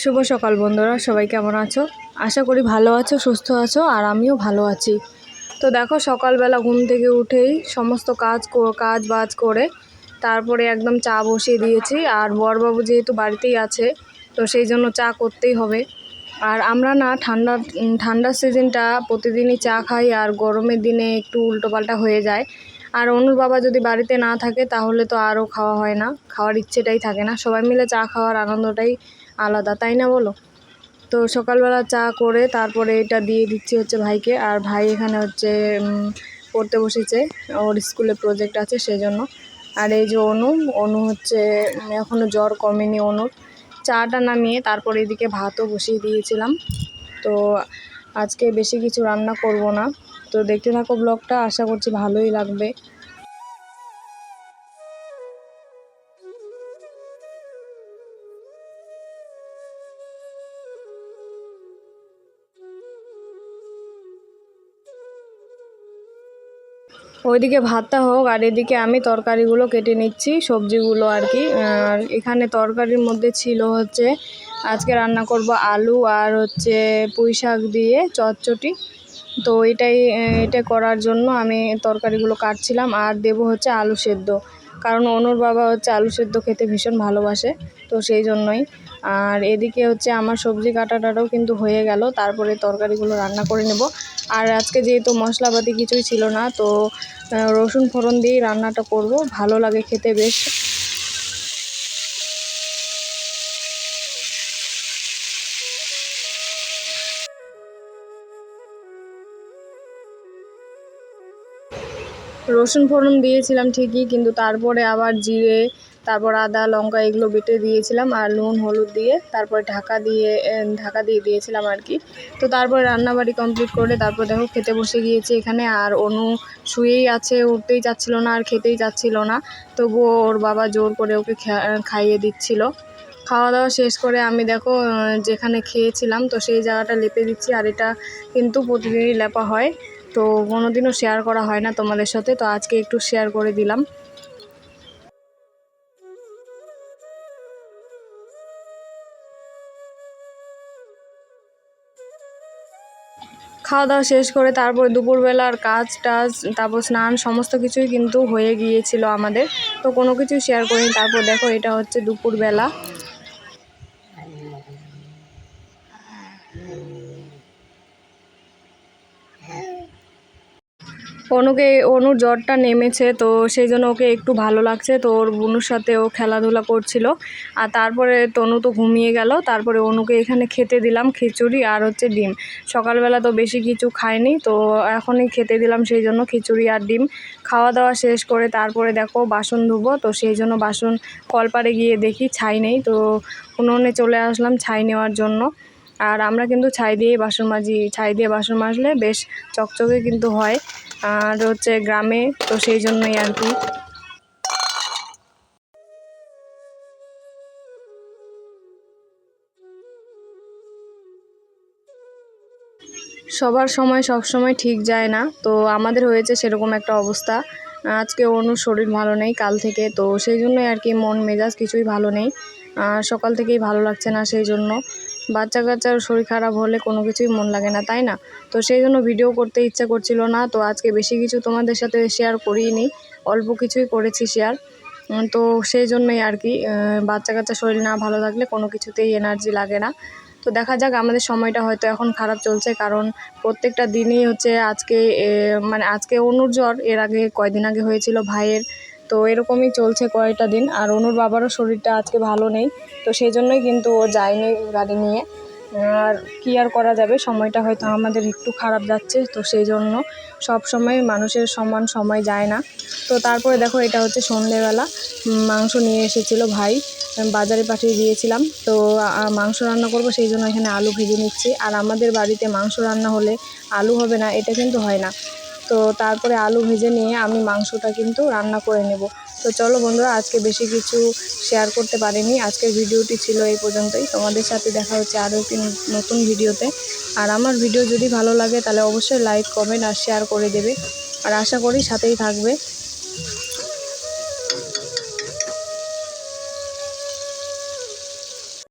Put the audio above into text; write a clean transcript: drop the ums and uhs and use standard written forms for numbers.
শুভ সকাল বন্ধুরা, সবাই কেমন আছো? আশা করি ভালো আছো, সুস্থ আছো, আর আমিও ভালো আছি। তো দেখো, সকালবেলা ঘুম থেকে উঠেই সমস্ত কাজ বাজ করে তারপরে একদম চা বসিয়ে দিয়েছি। আর বরবাবু যেহেতু বাড়িতেই আছে, তো সেই জন্য চা করতেই হবে। আর আমরা না ঠান্ডার সিজনটা প্রতিদিনই চা খাই, আর গরমের দিনে একটু উল্টোপাল্টা হয়ে যায়। আর অনুর বাবা যদি বাড়িতে না থাকে তাহলে তো আরও খাওয়া হয় না, খাওয়ার ইচ্ছেটাই থাকে না। সবাই মিলে চা খাওয়ার আনন্দটাই আলাদা, তাই না বলো? তো সকালবেলা চা করে তারপরে এটা দিয়ে দিচ্ছি হচ্ছে ভাইকে। আর ভাই এখানে হচ্ছে পড়তে বসেছে, ওর স্কুলে প্রজেক্ট আছে সেই জন্য। আর এই যে অনু হচ্ছে এখনও জ্বর কমেনি অনুর। চাটা নামিয়ে তারপরে এদিকে ভাতও বসিয়ে দিয়েছিলাম। তো আজকে বেশি কিছু রান্না করব না, তো দেখতে থাকো ব্লগটা, আশা করছি ভালোই লাগবে। ওইদিকে ভাতটা হোক, আর এদিকে আমি তরকারিগুলো কেটে নিচ্ছি, সবজিগুলো আর কি। আর এখানে তরকারির মধ্যে ছিল হচ্ছে আজকে রান্না করব আলু আর হচ্ছে পুঁই শাক দিয়ে চটচটি। তো এটা করার জন্য আমি তরকারিগুলো কাটছিলাম। আর দেবো হচ্ছে আলু সেদ্ধ, কারণ অনুর বাবা হচ্ছে আলু সেদ্ধ খেতে ভীষণ ভালোবাসে, তো সেই জন্যই। আর এদিকে হচ্ছে আমার সবজি কাটাটাও কিন্তু হয়ে গেল, তারপরে তরকারিগুলো রান্না করে নেব। আর আজকে যেহেতু মশলাপাতি কিছুই ছিল না, তো রসুন ফোড়ন দিয়েই রান্নাটা করব, ভালো লাগে খেতে বেশ। রসুন ফোড়ন দিয়েছিলাম ঠিকই, কিন্তু তারপরে আবার জিরে, তারপর আদা লঙ্কা এগুলো বেটে দিয়েছিলাম, আর নুন হলুদ দিয়ে তারপরে ঢাকা দিয়ে দিয়েছিলাম আর কি। তো তারপরে রান্নাবাড়ি কমপ্লিট করে তারপর দেখো খেতে বসে গিয়েছি এখানে। আর অনু শুয়েই আছে, উঠতেই চাচ্ছিল না আর খেতেই চাচ্ছিল না, তবুও ওর বাবা জোর করে ওকে খাইয়ে দিচ্ছিল। খাওয়া দাওয়া শেষ করে আমি দেখো যেখানে খেয়েছিলাম তো সেই জায়গাটা লেপে দিচ্ছি। আর এটা কিন্তু প্রতিদিনই লেপা হয়, তো কোনোদিনও শেয়ার করা হয় না তোমাদের সাথে, তো আজকে একটু শেয়ার করে দিলাম। খাওয়া দাওয়া শেষ করে তারপর দুপুরবেলার কাজ টাজ, তারপর স্নান, সমস্ত কিছুই কিন্তু হয়ে গিয়েছিল আমাদের, তো কোনো কিছুই শেয়ার করিনি। তারপর দেখো এটা হচ্ছে দুপুরবেলা। অনুর জ্বরটা নেমেছে, তো সেই জন্য ওকে একটু ভালো লাগছে, তো ওর বুনুর সাথে ও খেলাধুলা করছিল। আর তারপরে তনু তো ঘুমিয়ে গেল। তারপরে অনুকে এখানে খেতে দিলাম খিচুড়ি আর হচ্ছে ডিম। সকালবেলা তো বেশি কিছু খায়নি, তো এখনই খেতে দিলাম, সেই জন্য খিচুড়ি আর ডিম। খাওয়া দাওয়া শেষ করে তারপরে দেখো বাসন ধুবো, তো সেই জন্য বাসন কলপারে গিয়ে দেখি ছাই নেই, তো উনুনে চলে আসলাম ছাই নেওয়ার জন্য। আর আমরা কিন্তু ছাই দিয়ে বাসন মাজলে বেশ চকচকে কিন্তু হয়, আর হচ্ছে গ্রামে, তো সেই জন্যই আর কি। সবার সময় সব সময় ঠিক যায় না, তো আমাদের হয়েছে সেরকম একটা অবস্থা। আজকে অনুর শরীর ভালো নেই কাল থেকে, তো সেই জন্যই আর কি মন মেজাজ কিছুই ভালো নেই। সকাল থেকেই ভালো লাগছে না, সেই জন্য। বাচ্চা কাচ্চার শরীর খারাপ হলে কোনো কিছুই মন লাগে না, তাই না? তো সেই জন্য ভিডিও করতে ইচ্ছা করছিল না, তো আজকে বেশি কিছু তোমাদের সাথে শেয়ার করিনি, অল্প কিছুই করেছি শেয়ার। তো সেই জন্যই আর কি, বাচ্চা কাচ্চা শরীর না ভালো থাকলে কোনো কিছুতেই এনার্জি লাগে না। তো দেখা যাক, আমাদের সময়টা হয়তো এখন খারাপ চলছে, কারণ প্রত্যেকটা দিনই হচ্ছে আজকে অনুর জ্বর, এর আগে কয়দিন আগে হয়েছিল ভাইয়ের, তো এরকমই চলছে কয়টা দিন। আর অনুর বাবারও শরীরটা আজকে ভালো নেই, তো সেই জন্যই কিন্তু ও যায়নি গাড়ি নিয়ে। আর কী আর করা যাবে, সময়টা হয়তো আমাদের একটু খারাপ যাচ্ছে, তো সেই জন্য সব সময় মানুষের সমান সময় যায় না। তো তারপরে দেখো এটা হচ্ছে সন্ধেবেলা, মাংস নিয়ে এসেছিলো ভাই, বাজারে পাঠিয়ে দিয়েছিলাম। তো মাংস রান্না করব, সেই জন্য এখানে আলু ভেজে নিচ্ছি। আর আমাদের বাড়িতে মাংস রান্না হলে আলু হবে না, এটা কিন্তু হয় না। তো তারপরে আলু ভেজে নিয়ে আমি মাংসটা কিন্তু রান্না করে নেব। তো চলো বন্ধুরা, আজকে বেশি কিছু শেয়ার করতে পারিনি, আজকের ভিডিওটি ছিল এই পর্যন্তই। তোমাদের সাথে দেখা হচ্ছে আরও একটি নতুন ভিডিওতে। আর আমার ভিডিও যদি ভালো লাগে তাহলে অবশ্যই লাইক কমেন্ট আর শেয়ার করে দেবে, আর আশা করি সাথেই থাকবে।